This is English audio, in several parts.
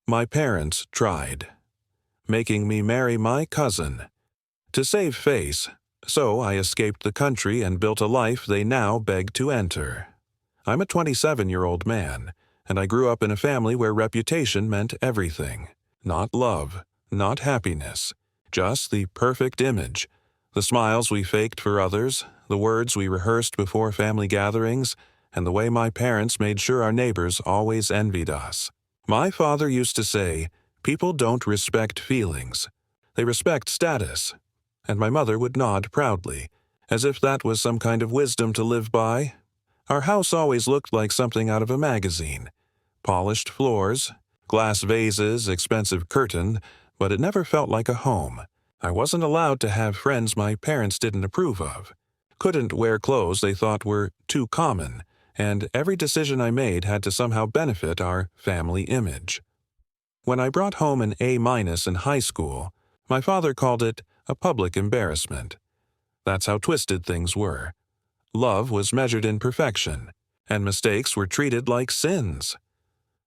My parents tried, making me marry my cousin. To save face, so I escaped the country and built a life they now beg to enter. I'm a 27-year-old man, and I grew up in a family where reputation meant everything. Not love, not happiness, just the perfect image. The smiles we faked for others, the words we rehearsed before family gatherings, and the way my parents made sure our neighbors always envied us. My father used to say, "People don't respect feelings. They respect status." And my mother would nod proudly, as if that was some kind of wisdom to live by. Our house always looked like something out of a magazine. Polished floors, glass vases, expensive curtain, but it never felt like a home. I wasn't allowed to have friends my parents didn't approve of. Couldn't wear clothes they thought were too common, and every decision I made had to somehow benefit our family image. When I brought home an A- in high school, my father called it a public embarrassment. That's how twisted things were. Love was measured in perfection, and mistakes were treated like sins.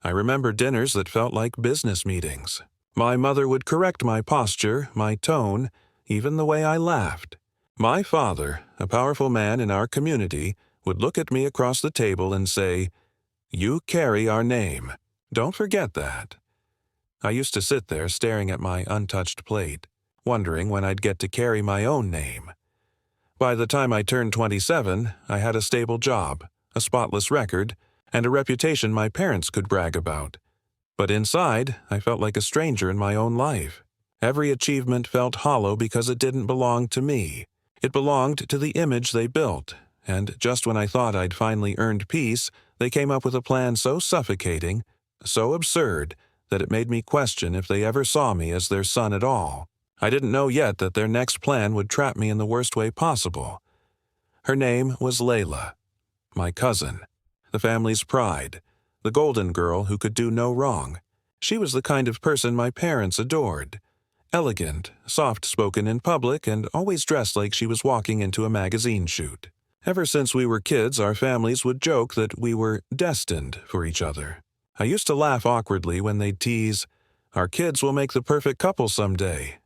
I remember dinners that felt like business meetings. My mother would correct my posture, my tone, even the way I laughed. My father, a powerful man in our community, would look at me across the table and say, "You carry our name. Don't forget that." I used to sit there staring at my untouched plate, wondering when I'd get to carry my own name. By the time I turned 27, I had a stable job, a spotless record, and a reputation my parents could brag about. But inside, I felt like a stranger in my own life. Every achievement felt hollow because it didn't belong to me. It belonged to the image they built, and just when I thought I'd finally earned peace, they came up with a plan so suffocating, so absurd, that it made me question if they ever saw me as their son at all. I didn't know yet that their next plan would trap me in the worst way possible. Her name was Layla, my cousin, the family's pride, the golden girl who could do no wrong. She was the kind of person my parents adored. Elegant, soft-spoken in public, and always dressed like she was walking into a magazine shoot. Ever since we were kids, our families would joke that we were destined for each other. I used to laugh awkwardly when they'd tease, "Our kids will make the perfect couple someday."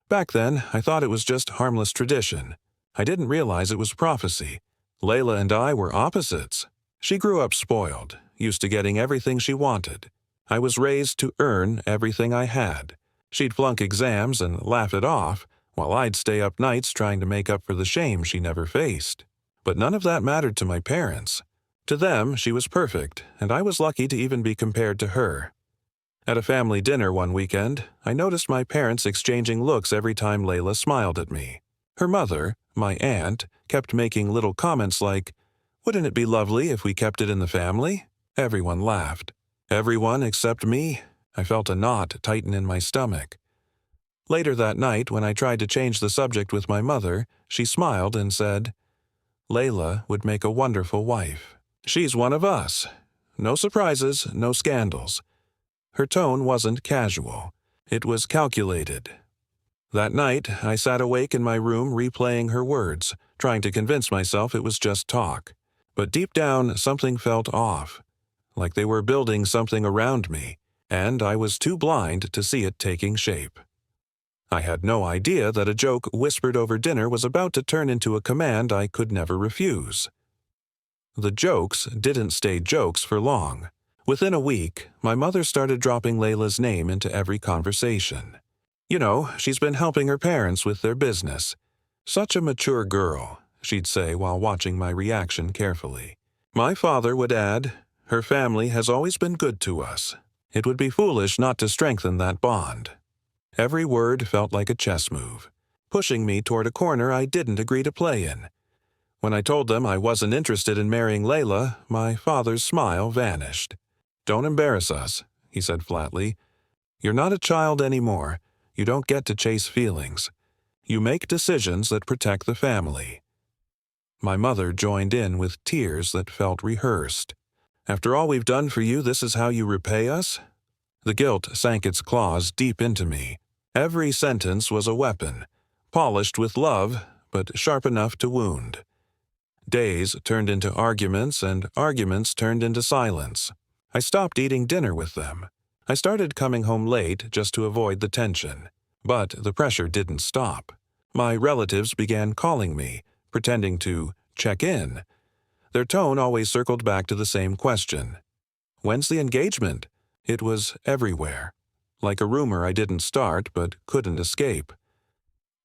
Back then, I thought it was just harmless tradition. I didn't realize it was prophecy. Layla and I were opposites. She grew up spoiled, used to getting everything she wanted. I was raised to earn everything I had. She'd flunk exams and laugh it off, while I'd stay up nights trying to make up for the shame she never faced. But none of that mattered to my parents. To them, she was perfect, and I was lucky to even be compared to her. At a family dinner one weekend, I noticed my parents exchanging looks every time Layla smiled at me. Her mother, my aunt, kept making little comments like, "Wouldn't it be lovely if we kept it in the family?" Everyone laughed. Everyone except me. I felt a knot tighten in my stomach. Later that night, when I tried to change the subject with my mother, she smiled and said, "Layla would make a wonderful wife. She's one of us. No surprises, no scandals." Her tone wasn't casual. It was calculated. That night, I sat awake in my room replaying her words, trying to convince myself it was just talk. But deep down, something felt off, like they were building something around me, and I was too blind to see it taking shape. I had no idea that a joke whispered over dinner was about to turn into a command I could never refuse. The jokes didn't stay jokes for long. Within a week, my mother started dropping Layla's name into every conversation. "You know, she's been helping her parents with their business. Such a mature girl," she'd say while watching my reaction carefully. My father would add, "Her family has always been good to us. It would be foolish not to strengthen that bond." Every word felt like a chess move, pushing me toward a corner I didn't agree to play in. When I told them I wasn't interested in marrying Layla, my father's smile vanished. "Don't embarrass us," he said flatly. "You're not a child anymore. You don't get to chase feelings. You make decisions that protect the family." My mother joined in with tears that felt rehearsed. "After all we've done for you, this is how you repay us?" The guilt sank its claws deep into me. Every sentence was a weapon, polished with love, but sharp enough to wound. Days turned into arguments, and arguments turned into silence. I stopped eating dinner with them. I started coming home late just to avoid the tension. But the pressure didn't stop. My relatives began calling me, pretending to check in. Their tone always circled back to the same question. When's the engagement? It was everywhere. Like a rumor I didn't start but couldn't escape.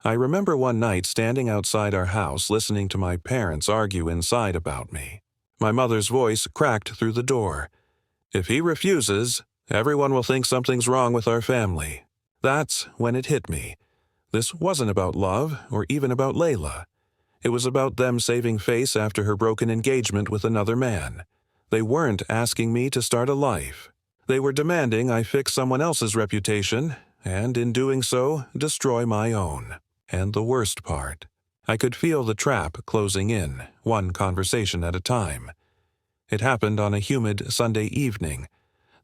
I remember one night standing outside our house listening to my parents argue inside about me. My mother's voice cracked through the door. If he refuses, everyone will think something's wrong with our family. That's when it hit me. This wasn't about love or even about Layla. It was about them saving face after her broken engagement with another man. They weren't asking me to start a life. They were demanding I fix someone else's reputation, and in doing so, destroy my own. And the worst part, I could feel the trap closing in, one conversation at a time. It happened on a humid Sunday evening,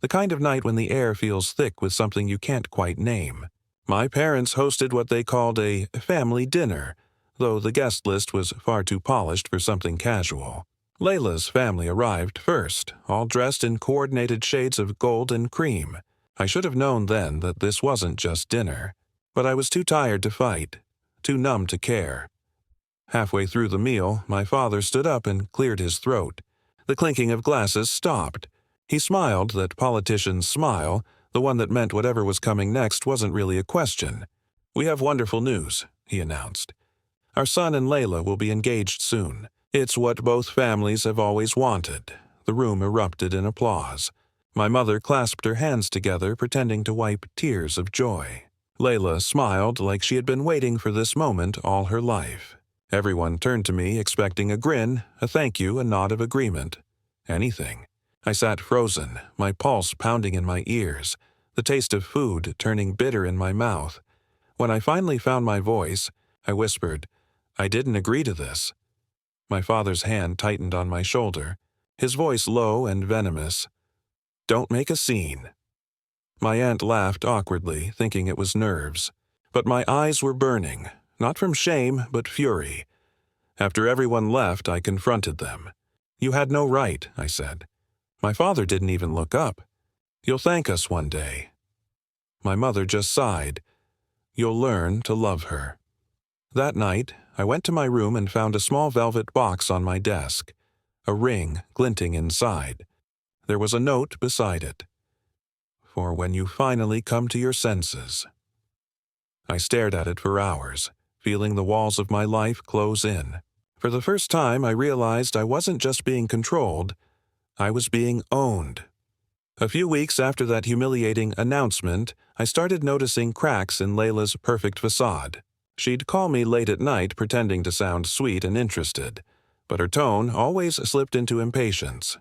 the kind of night when the air feels thick with something you can't quite name. My parents hosted what they called a family dinner, though the guest list was far too polished for something casual. Layla's family arrived first, all dressed in coordinated shades of gold and cream. I should have known then that this wasn't just dinner, but I was too tired to fight, too numb to care. Halfway through the meal, my father stood up and cleared his throat. The clinking of glasses stopped. He smiled that politicians smile, the one that meant whatever was coming next wasn't really a question. "We have wonderful news," he announced. "Our son and Layla will be engaged soon. It's what both families have always wanted." The room erupted in applause. My mother clasped her hands together, pretending to wipe tears of joy. Layla smiled like she had been waiting for this moment all her life. Everyone turned to me expecting a grin, a thank you, a nod of agreement. Anything. I sat frozen, my pulse pounding in my ears, the taste of food turning bitter in my mouth. When I finally found my voice, I whispered, "I didn't agree to this." My father's hand tightened on my shoulder, his voice low and venomous. "Don't make a scene." My aunt laughed awkwardly, thinking it was nerves. But my eyes were burning, not from shame, but fury. After everyone left, I confronted them. "You had no right," I said. My father didn't even look up. "You'll thank us one day." My mother just sighed. "You'll learn to love her." That night, I went to my room and found a small velvet box on my desk, a ring glinting inside. There was a note beside it. "For when you finally come to your senses." I stared at it for hours, feeling the walls of my life close in. For the first time, I realized I wasn't just being controlled, I was being owned. A few weeks after that humiliating announcement, I started noticing cracks in Layla's perfect facade. She'd call me late at night pretending to sound sweet and interested, but her tone always slipped into impatience.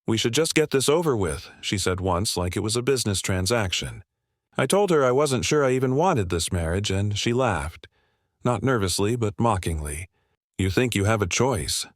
"We should just get this over with," she said once like it was a business transaction. I told her I wasn't sure I even wanted this marriage, and she laughed. Not nervously, but mockingly. "You think you have a choice."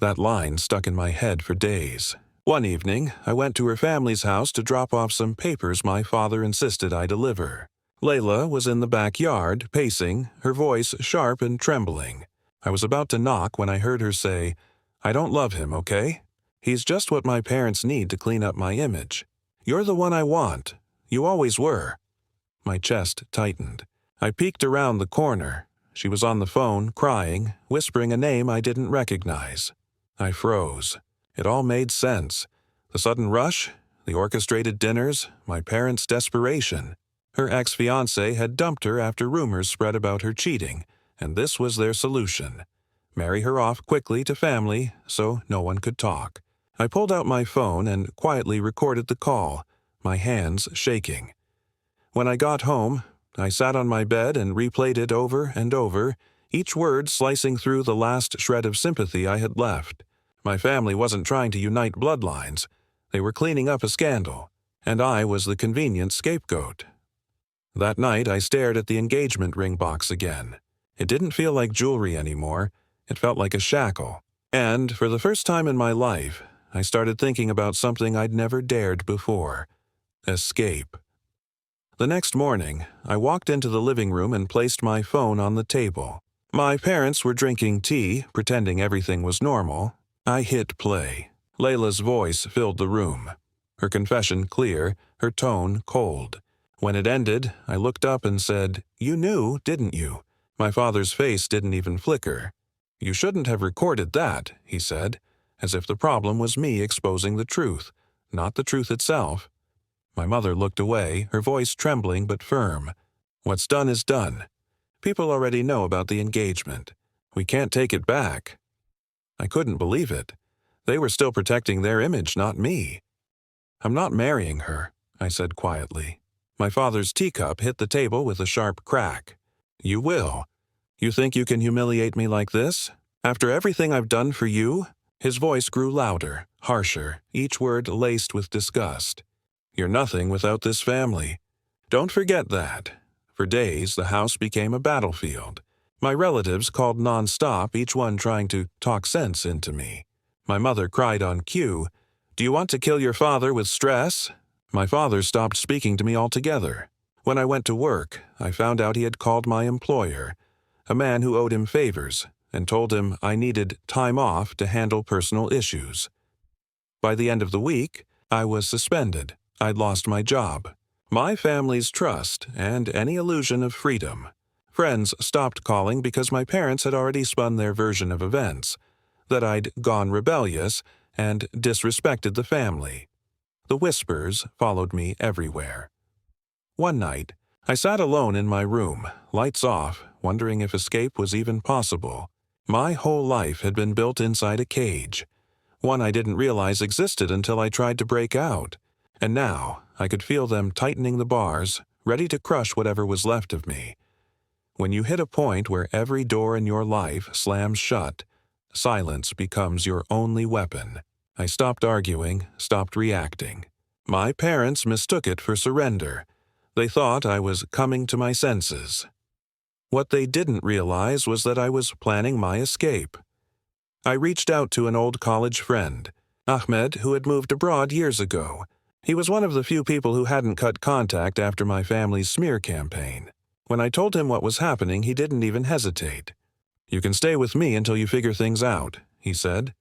That line stuck in my head for days. One evening, I went to her family's house to drop off some papers my father insisted I deliver. Layla was in the backyard, pacing, her voice sharp and trembling. I was about to knock when I heard her say, "I don't love him, okay? He's just what my parents need to clean up my image. You're the one I want. You always were." My chest tightened. I peeked around the corner. She was on the phone, crying, whispering a name I didn't recognize. I froze. It all made sense. The sudden rush, the orchestrated dinners, my parents' desperation. Her ex-fiancé had dumped her after rumors spread about her cheating, and this was their solution. Marry her off quickly to family so no one could talk. I pulled out my phone and quietly recorded the call, my hands shaking. When I got home, I sat on my bed and replayed it over and over, each word slicing through the last shred of sympathy I had left. My family wasn't trying to unite bloodlines. They were cleaning up a scandal, and I was the convenient scapegoat. That night, I stared at the engagement ring box again. It didn't feel like jewelry anymore. It felt like a shackle. And, for the first time in my life, I started thinking about something I'd never dared before. Escape. The next morning, I walked into the living room and placed my phone on the table. My parents were drinking tea, pretending everything was normal. I hit play. Layla's voice filled the room. her confession clear, her tone cold. When it ended, I looked up and said, "You knew, didn't you?" My father's face didn't even flicker. "You shouldn't have recorded that," he said, as if the problem was me exposing the truth, not the truth itself. My mother looked away, her voice trembling but firm. "What's done is done. People already know about the engagement. We can't take it back." I couldn't believe it. They were still protecting their image, not me. "I'm not marrying her," I said quietly. My father's teacup hit the table with a sharp crack. "You will. You think you can humiliate me like this? After everything I've done for you?" His voice grew louder, harsher, each word laced with disgust. "You're nothing without this family. Don't forget that." For days, the house became a battlefield. My relatives called nonstop, each one trying to talk sense into me. My mother cried on cue, "Do you want to kill your father with stress?" My father stopped speaking to me altogether. When I went to work, I found out he had called my employer, a man who owed him favors, and told him I needed time off to handle personal issues. By the end of the week, I was suspended. I'd lost my job, my family's trust, and any illusion of freedom. Friends stopped calling because my parents had already spun their version of events, that I'd gone rebellious and disrespected the family. The whispers followed me everywhere. One night, I sat alone in my room, lights off, wondering if escape was even possible. My whole life had been built inside a cage, one I didn't realize existed until I tried to break out. And now, I could feel them tightening the bars, ready to crush whatever was left of me. When you hit a point where every door in your life slams shut, silence becomes your only weapon. I stopped arguing, stopped reacting. My parents mistook it for surrender. They thought I was coming to my senses. What they didn't realize was that I was planning my escape. I reached out to an old college friend, Ahmed, who had moved abroad years ago. He was one of the few people who hadn't cut contact after my family's smear campaign. When I told him what was happening, he didn't even hesitate. "You can stay with me until you figure things out," he said.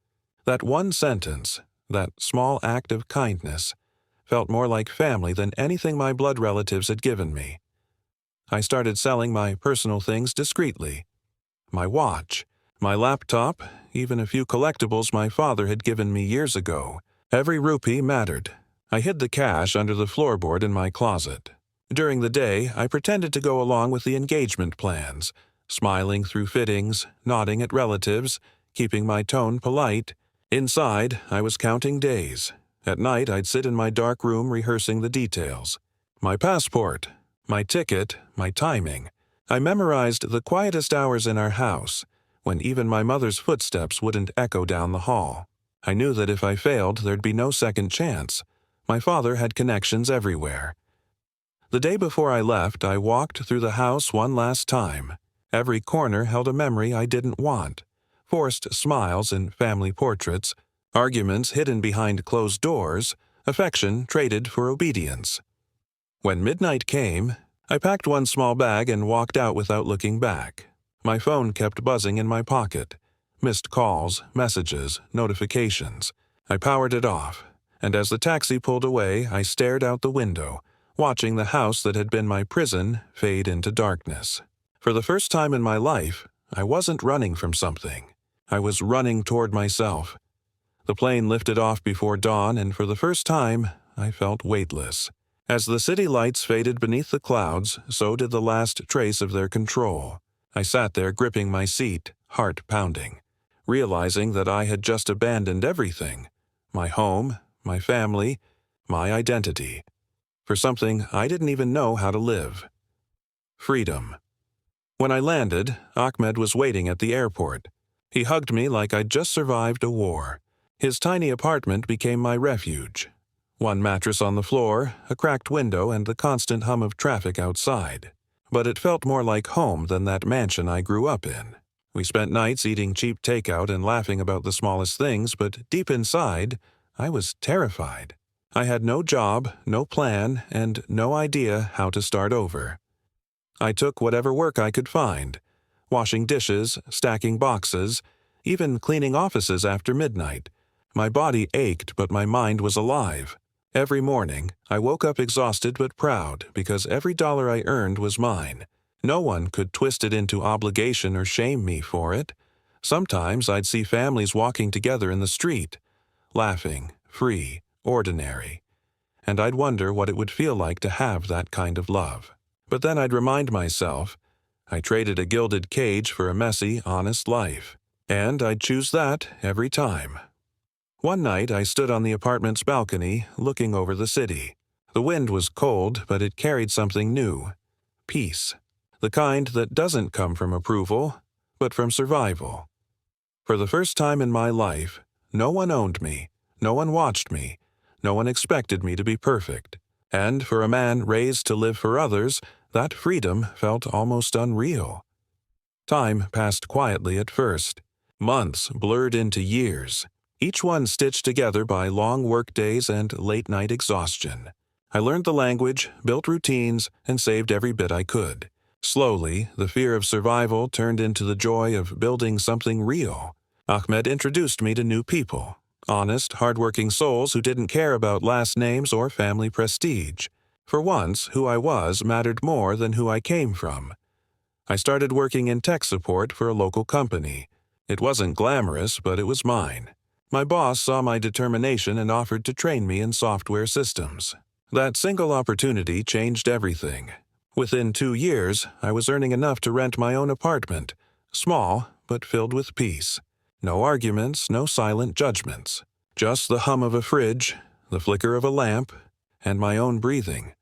That one sentence, that small act of kindness, felt more like family than anything my blood relatives had given me. I started selling my personal things discreetly. My watch, my laptop, even a few collectibles my father had given me years ago. Every rupee mattered. I hid the cash under the floorboard in my closet. During the day, I pretended to go along with the engagement plans, smiling through fittings, nodding at relatives, keeping my tone polite. Inside, I was counting days. At night, I'd sit in my dark room rehearsing the details. My passport, my ticket, my timing. I memorized the quietest hours in our house, when even my mother's footsteps wouldn't echo down the hall. I knew that if I failed, there'd be no second chance. My father had connections everywhere. The day before I left, I walked through the house one last time. Every corner held a memory I didn't want. Forced smiles in family portraits, arguments hidden behind closed doors, affection traded for obedience. When midnight came, I packed one small bag and walked out without looking back. My phone kept buzzing in my pocket. Missed calls, messages, notifications. I powered it off, and as the taxi pulled away, I stared out the window, watching the house that had been my prison fade into darkness. For the first time in my life, I wasn't running from something. I was running toward myself. The plane lifted off before dawn, and for the first time, I felt weightless. As the city lights faded beneath the clouds, so did the last trace of their control. I sat there gripping my seat, heart pounding, realizing that I had just abandoned everything. My home, my family, my identity. For something I didn't even know how to live. Freedom. When I landed, Ahmed was waiting at the airport. He hugged me like I'd just survived a war. His tiny apartment became my refuge. One mattress on the floor, a cracked window, and the constant hum of traffic outside. But it felt more like home than that mansion I grew up in. We spent nights eating cheap takeout and laughing about the smallest things, but deep inside, I was terrified. I had no job, no plan, and no idea how to start over. I took whatever work I could find. Washing dishes, stacking boxes, even cleaning offices after midnight. My body ached, but my mind was alive. Every morning, I woke up exhausted but proud because every dollar I earned was mine. No one could twist it into obligation or shame me for it. Sometimes I'd see families walking together in the street, laughing, free, ordinary, and I'd wonder what it would feel like to have that kind of love. But then I'd remind myself, I traded a gilded cage for a messy, honest life, and I'd choose that every time. One night I stood on the apartment's balcony, looking over the city. The wind was cold, but it carried something new. Peace. The kind that doesn't come from approval, but from survival. For the first time in my life, no one owned me, no one watched me, no one expected me to be perfect. And for a man raised to live for others, that freedom felt almost unreal. Time passed quietly at first. Months blurred into years, each one stitched together by long work days and late-night exhaustion. I learned the language, built routines, and saved every bit I could. Slowly, the fear of survival turned into the joy of building something real. Ahmed introduced me to new people, honest, hardworking souls who didn't care about last names or family prestige. For once, who I was mattered more than who I came from. I started working in tech support for a local company. It wasn't glamorous, but it was mine. My boss saw my determination and offered to train me in software systems. That single opportunity changed everything. Within 2 years, I was earning enough to rent my own apartment, small but filled with peace. No arguments, no silent judgments. Just the hum of a fridge, the flicker of a lamp, and my own breathing.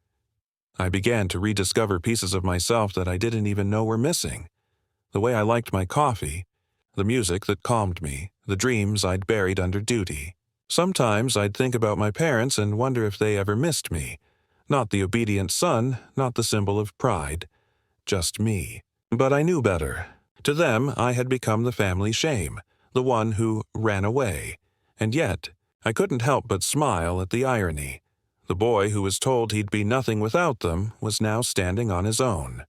I began to rediscover pieces of myself that I didn't even know were missing. The way I liked my coffee, the music that calmed me, the dreams I'd buried under duty. Sometimes I'd think about my parents and wonder if they ever missed me. Not the obedient son, not the symbol of pride. Just me. But I knew better. To them, I had become the family shame, the one who ran away. And yet, I couldn't help but smile at the irony. The boy who was told he'd be nothing without them was now standing on his own.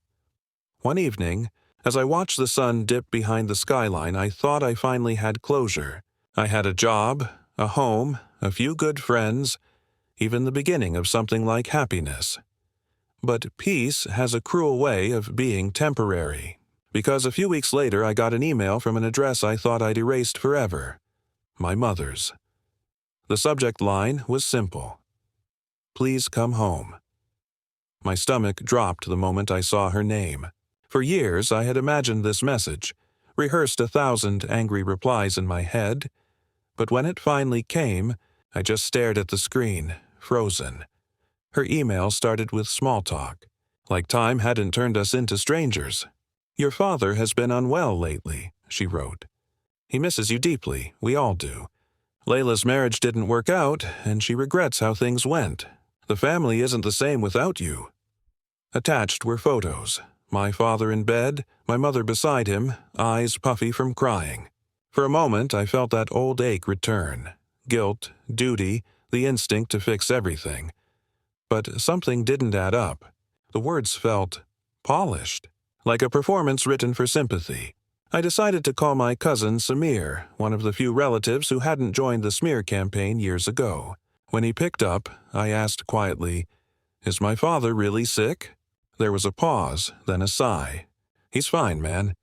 One evening, as I watched the sun dip behind the skyline, I thought I finally had closure. I had a job, a home, a few good friends, even the beginning of something like happiness. But peace has a cruel way of being temporary, because a few weeks later I got an email from an address I thought I'd erased forever. My mother's. The subject line was simple. Please come home. My stomach dropped the moment I saw her name. For years I had imagined this message, rehearsed 1,000 angry replies in my head, but when it finally came, I just stared at the screen, frozen. Her email started with small talk, like time hadn't turned us into strangers. Your father has been unwell lately, she wrote. He misses you deeply, we all do. Layla's marriage didn't work out, and she regrets how things went. The family isn't the same without you. Attached were photos. My father in bed, my mother beside him, eyes puffy from crying. For a moment I felt that old ache return. Guilt, duty, the instinct to fix everything. But something didn't add up. The words felt polished, like a performance written for sympathy. I decided to call my cousin Samir, one of the few relatives who hadn't joined the smear campaign years ago. When he picked up, I asked quietly, "Is my father really sick?" There was a pause, then a sigh. "He's fine, man.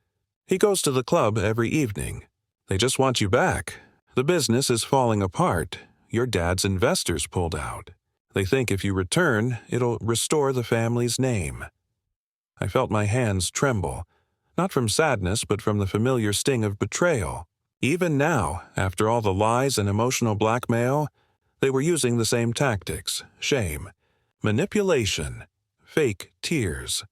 He goes to the club every evening. They just want you back. The business is falling apart. Your dad's investors pulled out. They think if you return, it'll restore the family's name." I felt my hands tremble, not from sadness but from the familiar sting of betrayal. Even now, after all the lies and emotional blackmail, they were using the same tactics: shame, manipulation, fake tears.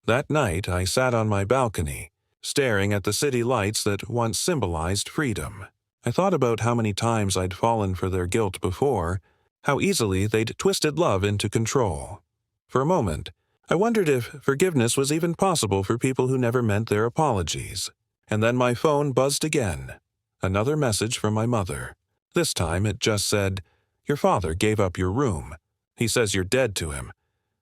That night I sat on my balcony, staring at the city lights that once symbolized freedom. I thought about how many times I'd fallen for their guilt before, how easily they'd twisted love into control. For a moment, I wondered if forgiveness was even possible for people who never meant their apologies. And then my phone buzzed again. Another message from my mother. This time it just said, "Your father gave up your room. He says you're dead to him."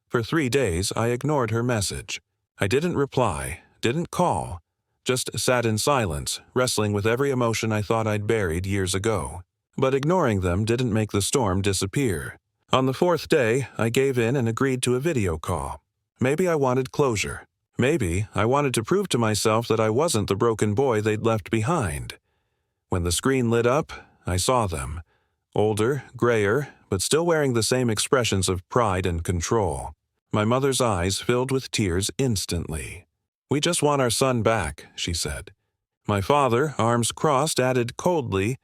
For 3 days I ignored her message. I didn't reply, didn't call, just sat in silence, wrestling with every emotion I thought I'd buried years ago. But ignoring them didn't make the storm disappear. On the fourth day, I gave in and agreed to a video call. Maybe I wanted closure. Maybe I wanted to prove to myself that I wasn't the broken boy they'd left behind. When the screen lit up, I saw them. Older, grayer, but still wearing the same expressions of pride and control. My mother's eyes filled with tears instantly. "We just want our son back," she said. My father, arms crossed, added coldly,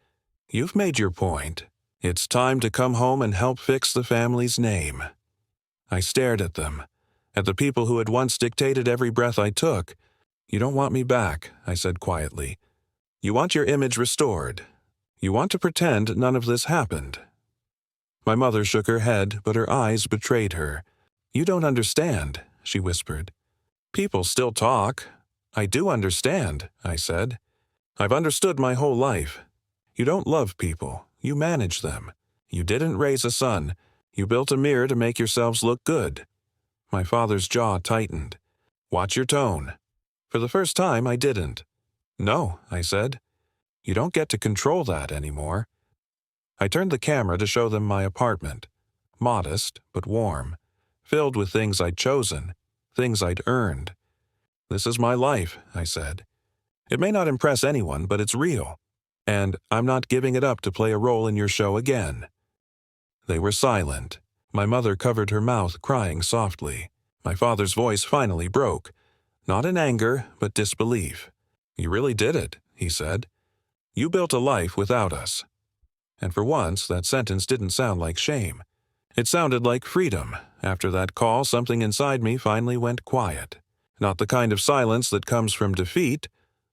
"You've made your point. It's time to come home and help fix the family's name." I stared at them, at the people who had once dictated every breath I took. "You don't want me back," I said quietly. "You want your image restored. You want to pretend none of this happened." My mother shook her head, but her eyes betrayed her. "You don't understand," she whispered. "People still talk." "I do understand," I said. "I've understood my whole life. You don't love people. You manage them. You didn't raise a son. You built a mirror to make yourselves look good." My father's jaw tightened. "Watch your tone." For the first time, I didn't. "No," I said. "You don't get to control that anymore." I turned the camera to show them my apartment. Modest, but warm. Filled with things I'd chosen. Things I'd earned. "This is my life," I said. "It may not impress anyone, but it's real. And I'm not giving it up to play a role in your show again." They were silent. My mother covered her mouth, crying softly. My father's voice finally broke. Not in anger, but disbelief. "You really did it," he said. "You built a life without us." And for once, that sentence didn't sound like shame. It sounded like freedom. After that call, something inside me finally went quiet. Not the kind of silence that comes from defeat,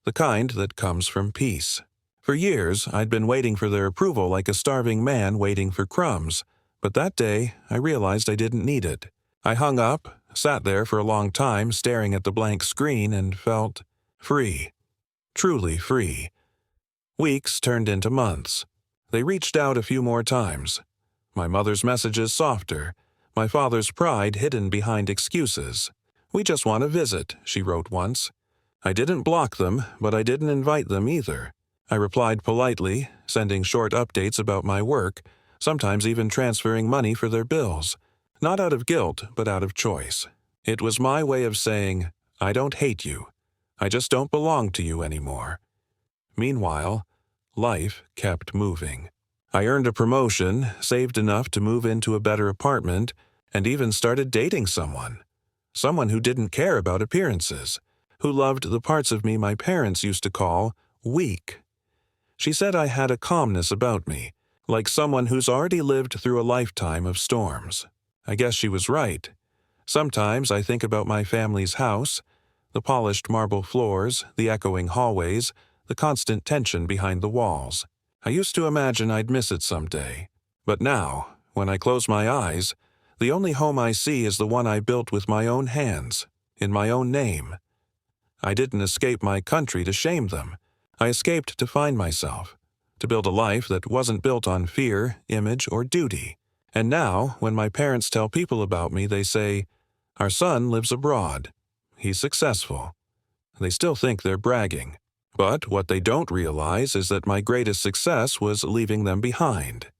the kind that comes from peace. For years, I'd been waiting for their approval like a starving man waiting for crumbs. But that day, I realized I didn't need it. I hung up, sat there for a long time staring at the blank screen, and felt free. Truly free. Weeks turned into months. They reached out a few more times. My mother's messages softer. My father's pride hidden behind excuses. "We just want to visit," she wrote once. I didn't block them, but I didn't invite them either. I replied politely, sending short updates about my work, sometimes even transferring money for their bills. Not out of guilt, but out of choice. It was my way of saying, "I don't hate you. I just don't belong to you anymore." Meanwhile, life kept moving. I earned a promotion, saved enough to move into a better apartment, and even started dating someone. Someone who didn't care about appearances, who loved the parts of me my parents used to call weak. She said I had a calmness about me, like someone who's already lived through a lifetime of storms. I guess she was right. Sometimes I think about my family's house, the polished marble floors, the echoing hallways, the constant tension behind the walls. I used to imagine I'd miss it someday. But now, when I close my eyes, the only home I see is the one I built with my own hands, in my own name. I didn't escape my country to shame them. I escaped to find myself, to build a life that wasn't built on fear, image, or duty. And now, when my parents tell people about me, they say, "Our son lives abroad. He's successful." They still think they're bragging. But what they don't realize is that my greatest success was leaving them behind.